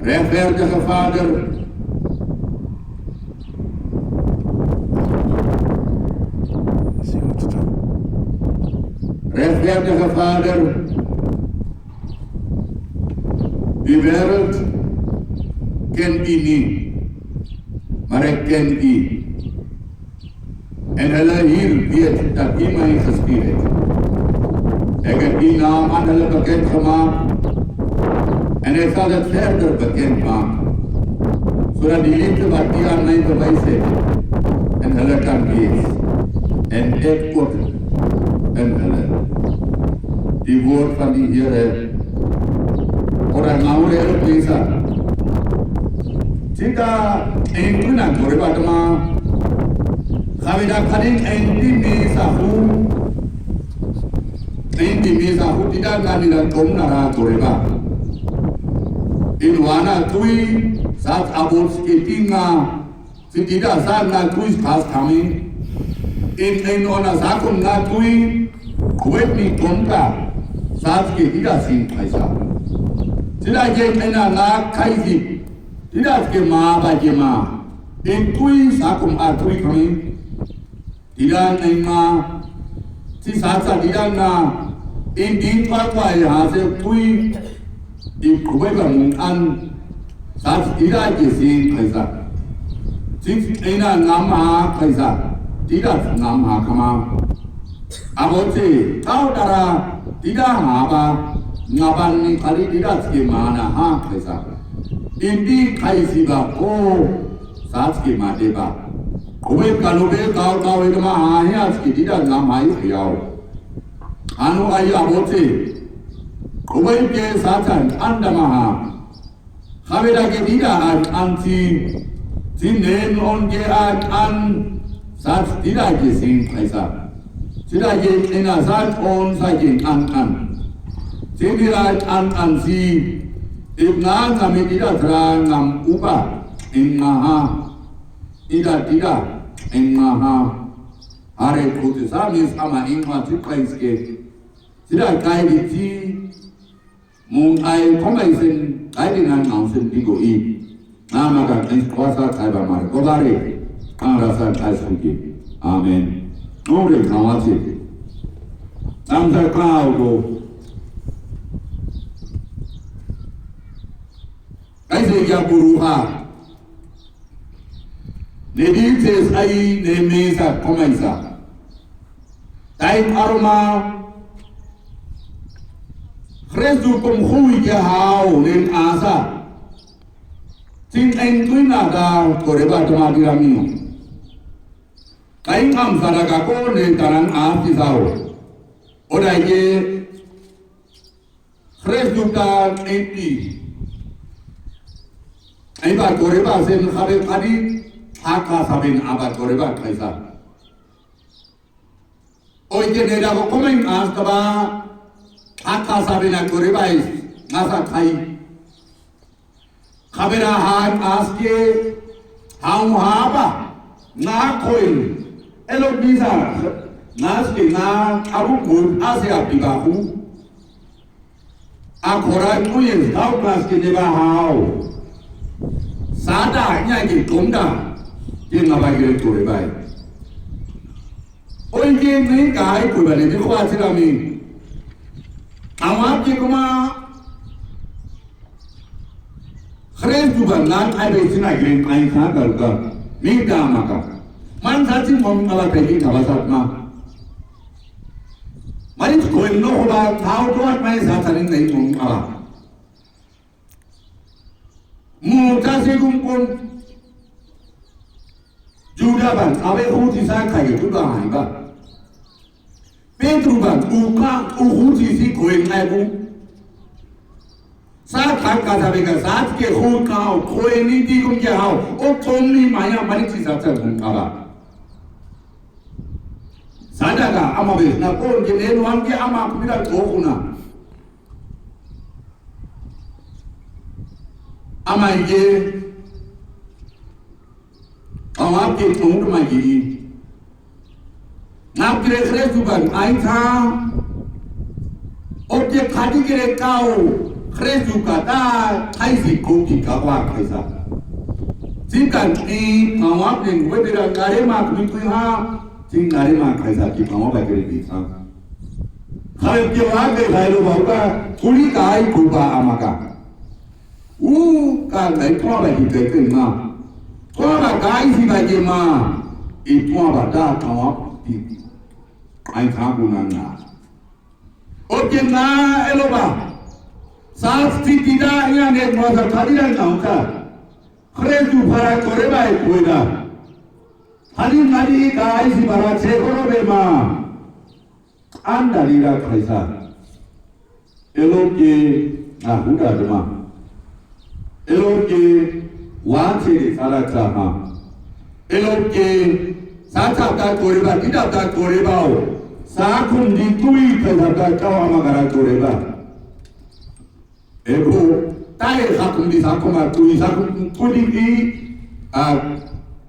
rechtvaardige Vader, rechtvaardige Vader, die wereld kent u niet, maar ik ken u. En hulle hier weet dat u mij gestuurd heeft. Ik heb die naam aan hulle bekend gemaakt en ik zal het verder bekend maken, zodat die liefde wat u aan mij bewijst heeft en hulle kan wees. En ik ook en hulle. Die woord van die Heere, orang ngawur elok bisa. Jika engkunan koribadama, kami kadang enti misahu tidak nganilan komnara koriba. Inwana tui saat abos ketinga, si tidak saat natui khas kami. Inona sakun natui kuwet ni komka saat tidak sing kaisa. Tidak jengena nak kaisi, tidak kema bajema. Intui sakum atui kami. Tidak nema, si saat tidak na, ini apa yang hasil tui, ikut bangunan, saat tidak jesi kaisa, si ina nama kaisa, tidak nama kama, apa sih, kau darah tidak apa, ngapan ni kali tidak skemana ha kaisa, ini kaisi bako, saat skema deba. Kuwait kalau be kau itu mah hanya sekitar nama itu ya. Anu ayah bote. Kuwait ke saatan anda mah. Kami lagi tidak anti sinen on ke an saat tidak kesing kaisa. Tidak ke ena saat on saja an. Tidak an si ibnan kami tidak terang ngam ubah ingaha. Tidak, engah hari kudu sami sama engah cikai ske. Tidak kaya di mung ai komai sen kaya dengan ngausen digo I. Nama kan kuasa kaya bamar. Kobare rasa kaya suki. Amen. Nore kawasi. Samsa kau go. Kaya sekia buruha. Nedites ai ne mesa komaisa. Time aroma Kresu kum hui ke hau len asa. Tin en tuina da koreba tomati ramio. Kain kam saraga ko ne tarang asi sao. Oda ye Kresu ta enti. Ai ba koreba sen khabe kadi Haka sabin abad koreba kaisa. Oike neda ko komen astaba haka sabin koreba is ngasa kai. Kabera han aske haum haba na koin elo bisa naske na abu gur asia pibahu. Akora kuyen tau naske neba hau. Sada nyagi kumda. Dia ngapai kira kore baik. Oh ini ni kaya kore baik. Dia kuat sekali. Awak je kuma. Keren tu bangan. Ayah bersina keren ayah sangat kalau minta maka. Man sahaja mom ngapai pergi kawasat mah. Mari tu kau no hoba tahu tuat mai sahaja ni naik mom ngapai. Muka segungpun. Juda ban, awe huti sa kaya juga haiba. Petru ban, huti si koin aibu. Saat kaka sabi ka saat ke hut kau koin ni di kum ke hau. O tom ni maya mari si saat kum kaba. Sada ka ama be na kon ke nenu am ke ama kumida tokuna. Ama ye awak ke tunggu magi. Nak kira-kira juga, aing था, objek hati kira kau เครสุกาตาไทยสิโคกิกาวาใครสักจิงกันอีมาวาเป็นเวทีระการ์มาคุยคุยฮะจิงการ์มาใครสักที่มาวาไปกันดีสักใครเกี่ยวกับใครรู้บ้างว่าคุริกายกูบาอามากันการไหนทั่วไปที่เกิดขึ้นมาทั่วไปกายสิไปเกี่ยมาอีทั่วไปได้ทั่วที่ไอ้ข้ากูนั่นนะโอเคนะเอโลบาสาสติดีได้ยังเนี่ยมาสักทีได้ยังค่ะเครดูพาราโคเรบายคุยนะฮันนี่นาดีกายสิบาราเชโคโรเบมาอันดาลีราใครสักเอโลกีนะหูดาดมาเอโลกีวานเชริสาราชามาเอโลกีสาชาตาโคเรบาดิดาตาโคเรบาสาคุมดีตุยใครสักตาเจ้าอามาการาโคเรบาเอโบตายสาคุมดีสาคุมมาตุยสาคุมตุยดี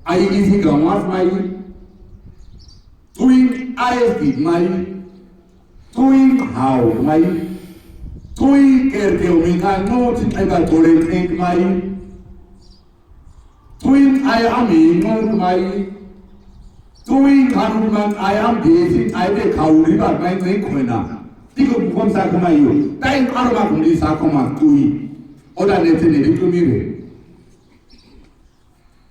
ไอ้ยิ่งสิ่งของวัดไม่ตุยไอ้สิ่งไม่ตุยหาวไม่ตุยเกิดเกี่ยวมีการโน้ตไอ้บ้านโทรเองไม่ตุยไอ้อามีโน้ตไม่ตุยขานุมันไอ้อามีสิ่งไอ้เด็กเขาหรือบ้านไม่ไม่ควรนะที่ก็ความสักข์ไม่อยู่แต่อารมณ์ของดีสักข์มาตุยโอ้ได้เนี่ยที่นี่ก็มีเลย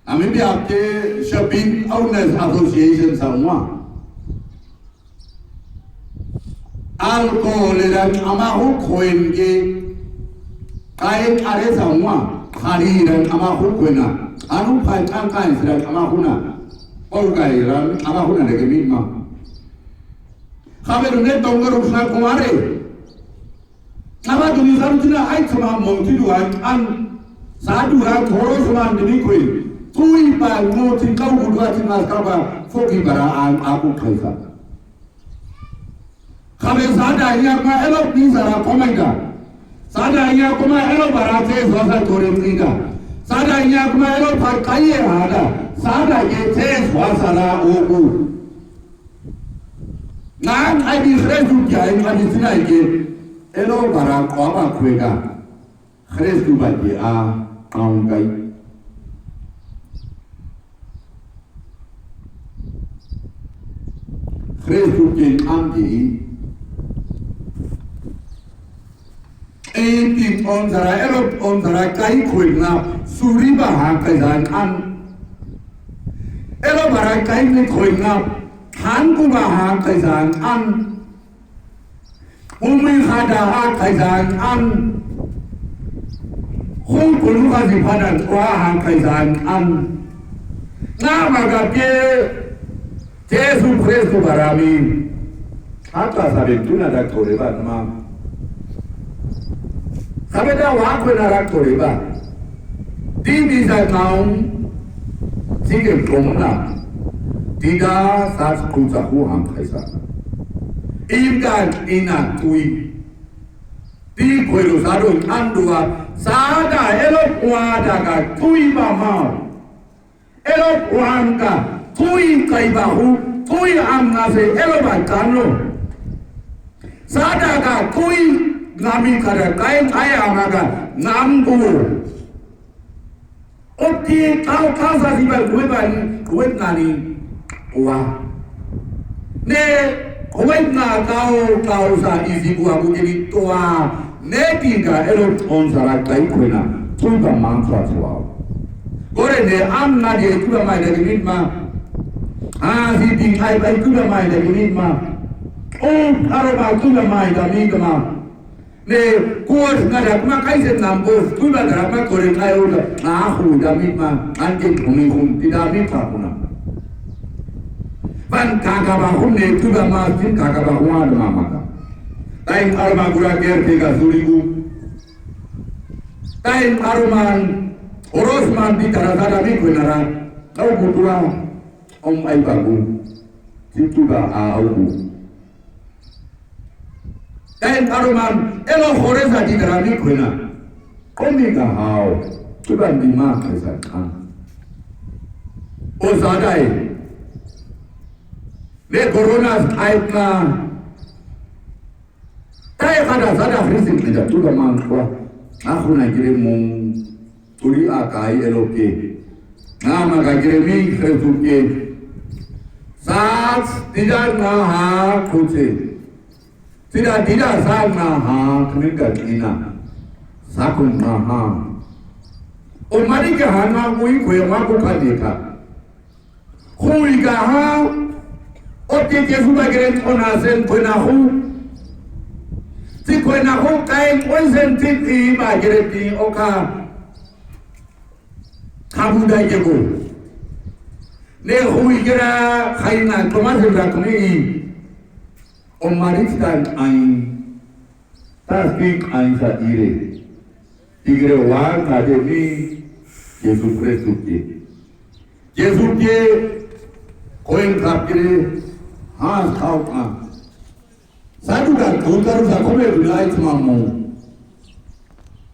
อามีแบบเจ้า shopping owners association สังว่าอัลโคอลรันอามาหุคอยน์เกใครอะไรสังว่าขารีรันอามาหุคอยน์นะอานุพันธ์อันกันสิรันอามาหุนะโอ้ไก่รันอามาหุนะเด็กมีมาข้าพเจ้าเนี่ยต้องการรู้สักคนอะไรข้าพเจ้ามีสารุจินะไอ้สมามองที่ดูอันสาธุรักโทรสมานดีคุยทุยไปโง่ที่เขาบุตรที่มาสกับพวกที่บาราอันอาบุใครสักข้าพเจ้าสาดายากมาเอโลปีสาระคอมเมนต์สาดายากมาเอโลบาราเทสวาสโทเรมนิกาสาดายากมาเอโลพักไก่หาดาสาดายเทสวาสาราโอกูงานไอ้ดิเครสุกยัยงานดิสไนเกเอโลบาราขวามาคุยกันเครสุบัติอาเอาไกเครสุกินอันดีเอ็นติมอนสระเอโลอนสระไกคุยนะสุริบาหาไกจานอันเอโลบาราไกนี่คุยนะฮันกุบาหาไกจานอันอุมิฮาดาหาไกจานอันคงคุณลูกศิษย์พันธุ์ว่าหาไกจานอันน้ามากาเกเจสุคริสต์บารามีฮัตตาซาบิตุนาดักโตเรบานมาข้าพเจ้าว่าคนรักตัวเองบ้างที่มีใจน้องสิ่งเดียวกันนะที่ได้สัตว์คู่สักหัวหางใครสักอีมกันอินักตุยที่คุยรู้สารุอันดูว่าสาดาเอโลกวาดากันตุยบ้ามาเอโลกวานกันตุยไก่บ้าหูตุยอันนาเซเอโลบ้ากันโลสาดากันตุยनामी करे काय काय आमागा नाम को okay ताऊ खासा सिबा कुवे नानी वा ने कुवे ना ताऊ सा इजी बुआ बुकेनी तोआ ने पिंगा एलो ओन सारा काय कुवेना तुबा मांसा छवा गोरे ने आम ना जे तुबा माइ दे नित मा आ सी पिंग आई बाई तुबा माइ दे नित मा ओ थारो बा तुबा माइ दा मी कमा ने कोर्स नरक मा कैसे नाम को तुला नरक मा कोरे काय हो ना हो दामित मा अंके भूमि हुन तिदामित था पुना बन काका बा हुन ने तुला मा सिन काका बा हुआ मा मा टाइम अरमा गुरा केर तेगा सुरिगु टाइम अरमान ओरोसमान दी तरह दा भी कोई नरा तौ बुतुला ओम आई बागु सितुगा आउ टाइम अरुमान एलो होरे साथी करानी कोई ना कोई का हाउ तुबा दिमाग कैसा खान ओ ज़्यादा है ले कोरोना आयत ना ताई खाना ज़्यादा फ्रीजिंग किया तुबा मान हुआ Aku nak kira mung turi akai eloke. Nama kira mi kesuke. Saat tidak naha kuce. Tidak saat naha kena ina. Sakun naha. Umari ke hana kui aku kadeka. Kui kaha. Oke Yesus bagian onasen penahu. Si penahu kain onasen titi bagian ti oka. Kamu dah jago. Ne kui kira kaina Thomas berakni. Umari sedang ain. Tasbih ain saire. Tigre war kade ni Yesus Kristus ke. Yesus ke koin kapire has kau ka. Satu dah tutar sa kome bulai semamu.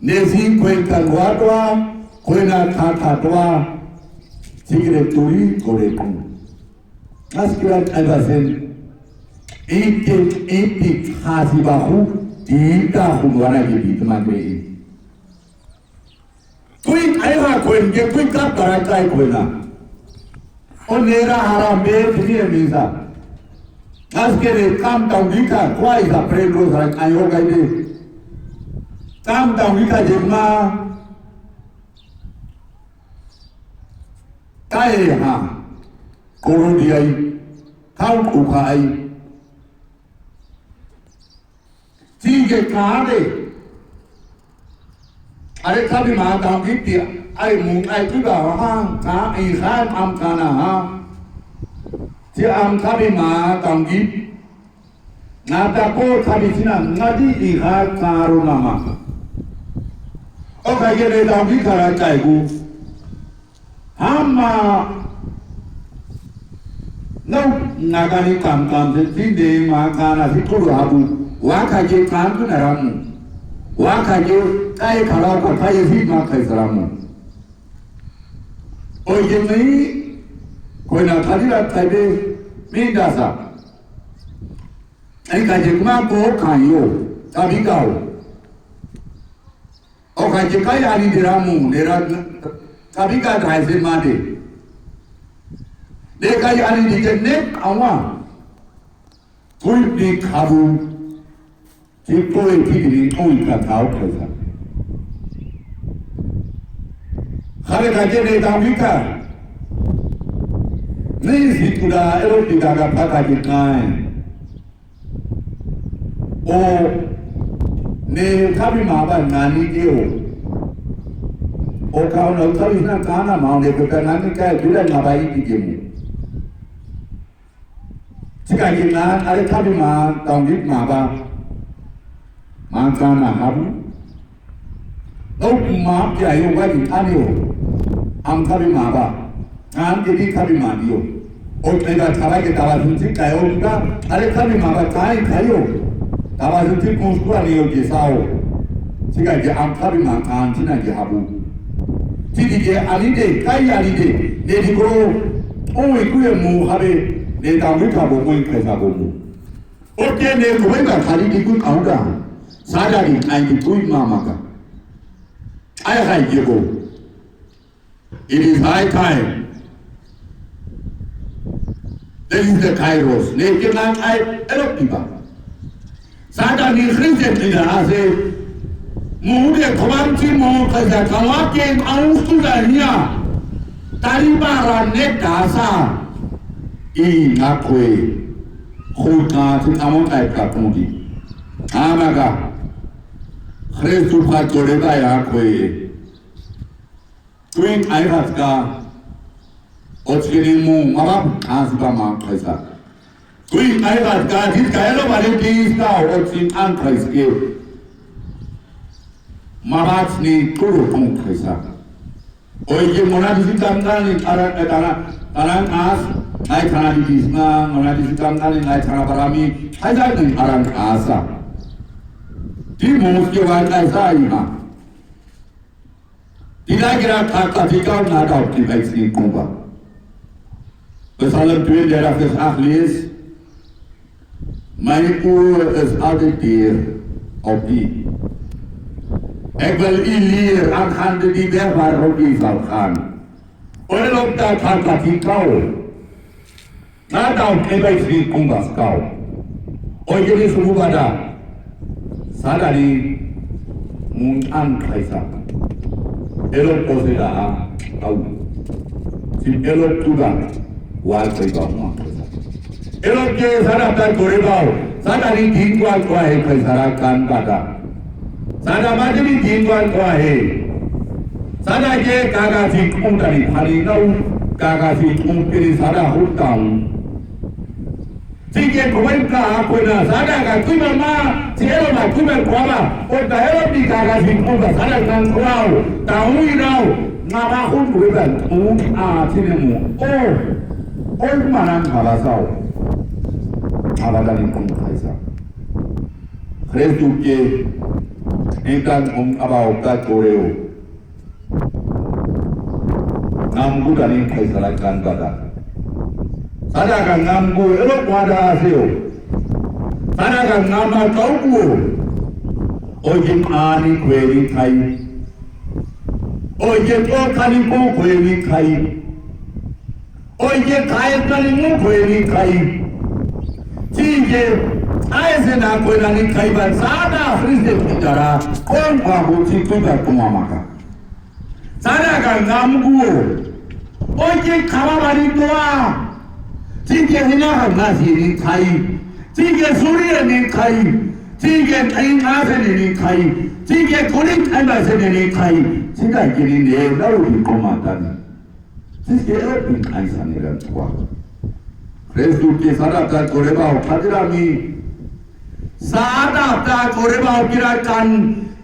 Nesi koin kalwatwa koina tatwa tigre turi kore ku. Askiran abasen Iti hasibahu tidak hubungan jadi teman-teman. Kui ayah koin ke kui kap barakai koina. Onera haram be dunia bisa. Askere kam tau dika kuai sa prego sa ayo gaide. Kam tau dika jema. Kai ha. Koro diai. Kau ukai. Tiga kade. Ada kami makan kita, ay mung ay juga hang, ka ikan am kana ha. Si am kami makan kita, nada ko kami sina ngadi ikan karu nama. Oke jadi tahu kita rancai ku, hama, nau nagani kam sini makan nasi kuru abu, wakaje kan tu naramu. Wakaje kai kalau kai sih makai seramu. Oh ini kau nak tadi lah tadi minda sa. Ini kaje kau kayo tapi kau. Oh kaje kai ani diramu derat tapi kau dah hasil mati. Dia kai ani dijenek awak. Kau di kabu. Jika ini kita tahu kerja, hari kerja ni tahu kita, ni situlah elok tidak dapat kerja. Oh, ni kami mahu nani dia. Oh kau nak kami nak kana mahu ni kita nani kaya juga ngabai dia mu. Jika kita ada kami mahu tahu kita mahu. Makan apa? Lalu maaf ya, yang wajib anu, am kami maaf, am jadi kami maaf. Oh, kita cara kita wasunci kayu juga, ada kami maaf kayu, wasunci konstruksi yang kisau. Jika dia am kami makan, cina dia habu. Jadi dia alide, kayu alide, dia dikoro, oh itu yang mu habe, dia tahu kamu mau kerja kamu. Oke, dia kau enggak kali ikut kau dah. Sadari aiki tui mama ka. I hai jego. It is high time. This is the Kairos. Lekin lang ay elok tiba. Sadari Christian tidak ase. Mude komanci mo kaza kawakin ang studanya. Talibara net dasa. I ngakwe. Khulka tin amon ay kakmudi. Amaga. Kristus hakore daya koe. Tuin ayat ka. Ochkini mu mabab asba ma kaisa. Tuin ayat ka dit kaelo bari dis ka ochin an kaiske. Mabab ni kuru kung kaisa. Oye mona disikamkan ni tarang as ay kana disna mona disikamkan ni ay kana barami ay ni arang asa. Di musuh wanita saya, tidak kira kakak jika nada optimasi kumba. Besalam tuan darah kesahlis, Manipur is auditor of the Ik wil hier aan handen die weg waren op die zal gaan. Oorlog dat gaat dat die kou. Nadat ik bij vriend kom was kou. Ooit is hoe wat dat. Sadari moet aankrijgen. Elok posera au. Si elok tudan wal krijgen aankrijgen. Elok je sadar korebao. Sadari dingwal kwahe krijgen kan kata. Sada majlis jingwan kuahe, sada je kagasi kumtari hari nau kagasi kumtiri sada hutang. Jika kumain aku na sada kagui mama, siapa nak kumain kuama, orang help di kagasi kumta sada nang kuau, tahu inau, nama hun bukan, cinemu, mana kalasau, abadani kumkaisa. Kristus ke Ingkang abaw ka koreo. Ngamgu dari kaisarakan bada. Sada kan ngamgu elok wada asio. Sada kan nama kauku. Ojim ani kweli kai. Ojim o kanipo kweli kai. Ojim kaya kanimu kweli kai. Cije Aizena kwenda ni kaiba sada frise kujara kwa buti kuja kumamaka sada gangamgu oje kawabari toa tige hina ngasi ni kai tige suriya ni kai tige tainga ni kai tige kulit kaiba se ni kai sida kiri ne daru ni komatani tige epin kaisa ni rantua Kristus ke sada ta koreba hadirami Sada ta koreba kirakan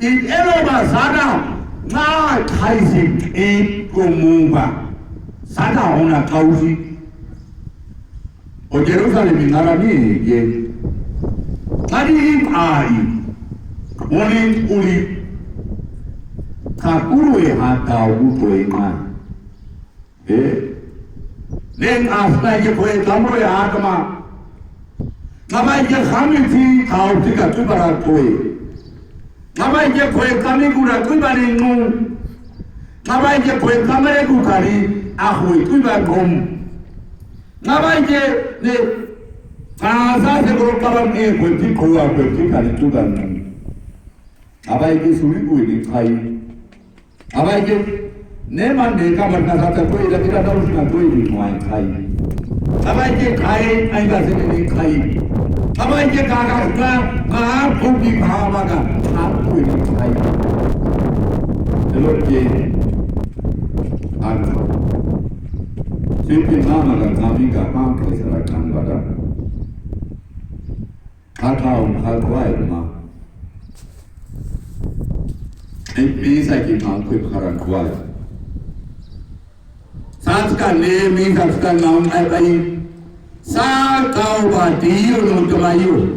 in eloba sada na kaisi kumumba sada ona kausi o Jerusalem ngarami ye tadi ai uli kakuru e hata uto e mai len asna ye koe kamro e atma Nabai je kami ti kau tika tu bara koe. Nabai je koe kami gura tu bari nu. Nabai je koe kamere ku kari ahui tu bari gom. Nabai je ne kaza se guru karam e koe ti koa koe ti kari tu bari nu. Nabai je suri koe ni kai. Nabai je ne man ne kamar na sata koe la kira darus na koe ni mai kai. Nabai je kai ai ga se ni kai. Nabai je kagas ka kaar kuki bahama ka aku ini kai. Elok je anu. Siapa nama kan kami ka mak keserakan pada. Kakau kakuai rumah. Ini saya kita kuih karan kuai. Saat kan ne mi saat kan naun ai Saat kau badiu untuk mayu,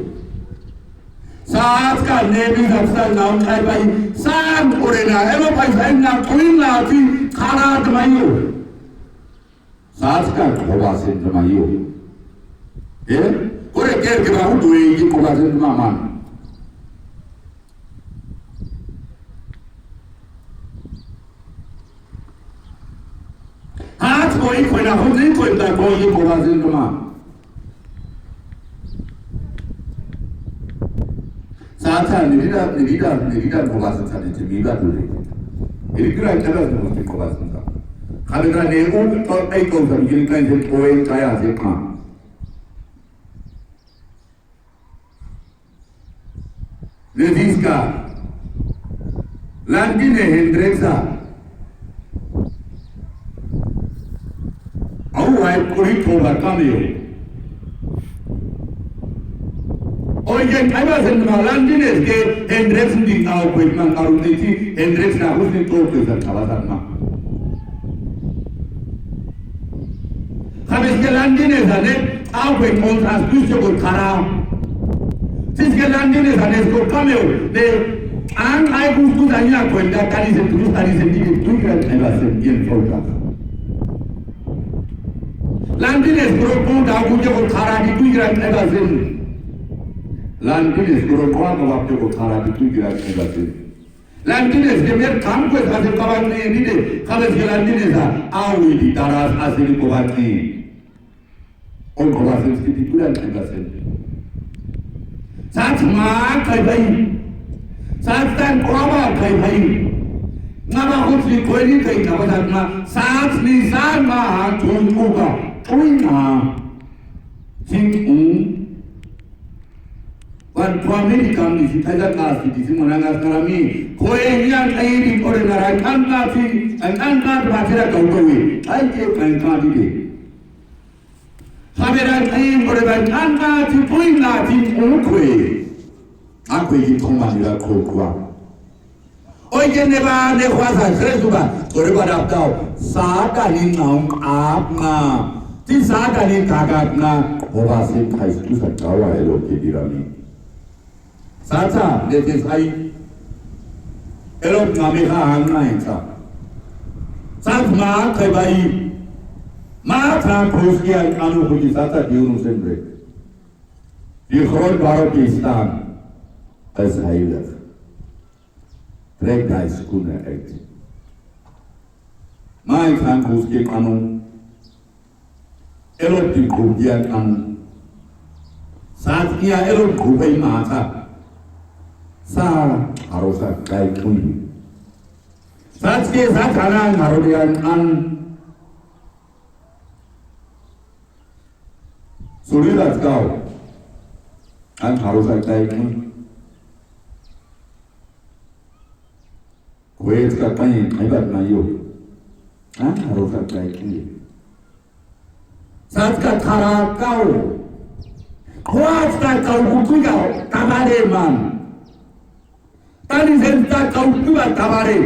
saat kan nebi dasar naun kai saat orena elo paisa nak kuin lagi karat mayu, saat kan kau basin mayu, ore ker kita udah ini kau basin maman. Hat kau nak hujan kau tak kau ini kau basin maman. Saat ni tidak kobasan tadi cemila dulu. Ini kira cara mesti kobasan tak. Kalau kita ni untuk kau sambil jadi kan jadi kau kaya siapa? Leviska, lagi ni Hendriksa. Awak kulit kobat kami. Oye, kaya senamalan jenis ke Hendrix di tahu kau memang karun itu Hendrix nak usni tahu tu kawasan mah. Habis jalan jenis ada tahu kau kontras tu cukup karam. Sis jalan jenis ada cukup kameu. De ang ay gusto tanya kau dah kali sentuh tadi sendiri tu kan ada sendiri program. Lanjut grup pun dah cukup karam itu kan ada sendiri. Lanjut sekolah kau waktu kau karat itu kira kira tu. Landines kemer kamko hasil kabatni nide khalas landines awi di taras asli kabatni on kabasin skiti puran kabasin saat ma kai bhai saat tan koma kai bhai ngama khutli koini kai kabasat ma saat ni san ma thun uga tuina sing Wan tuamini kami si tajak nasi di sini menangas kami. Kue yang air di kore narai angkat si angkat macam kau kau. Air angkat ini. Haberan air kore angkat si poin nasi kue. Aku ini koma nila kau. Oi jeneba ne kuasa sesuatu. Kore pada tahu sahaja ni naung apa. Ti sahaja ni kagak na. Obasin kais tu sekawa elok kedirami. Sacha, this is I. Elok ngami ka hangna insa. Sat ma kai bai. Ma tha khoskia anu khudi sacha diunu sembre. Di khol Pakistan as highway. Trek guys kuna act. Ma tha khoskia anu. Elok di khoskia anu. Sat kia elok khubai ma tha. Sa harusa kai kun. Saat ke saat kanan harudian an sulirat kau an harusa kai kun. Kuat kapai hebat mayu an harusa kai kun. Saat ka thara kau kuat kau buku kau kabare man. Tani senta kau juga kabare.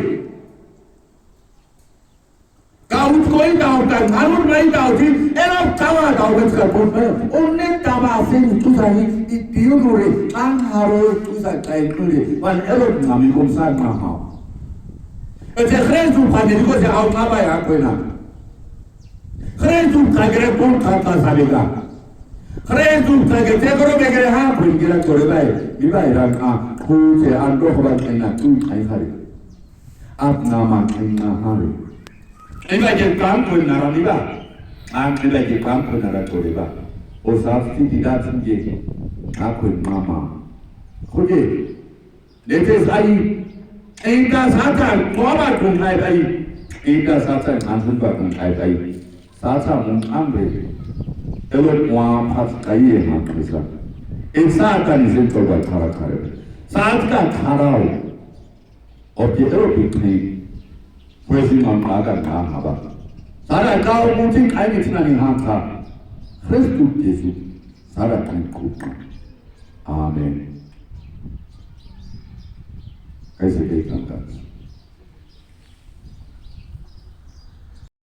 Kau koi kau kan, harus naik kau sih. Elok kawa kau kan sekarang. Onne kawa sih tu sahi itu nuri. Ang harus tu sahi nuri. Wan elok kami kumsar mahal. Keren tu pada itu saya awak apa ya aku nak. Keren tu kagak pun kata sahaja. Keren tu kagak cekoro begere ha pun kira kore baik. Ibai rang Ku se ando khobat ena tu khai hari. Ap nama ena hari. Ibai je kam ko nara niba. Am ibai je kam ko nara toriba. O saat ti tidak sengje. Aku mama. Kuje. Lete sai. Enta sata toba kun khai bai. Enta sata ansun ba kun khai bai. Sata mun amre. Elok wa pas kai ma kisa. Insa kan izin toba thara khare. Saat ka tharau, objek itu begini, kuesin mengagak apa? Saat kau mungkin kau ini cina ni hangka, Kristus Yesus, saat kau Amen. Kaisa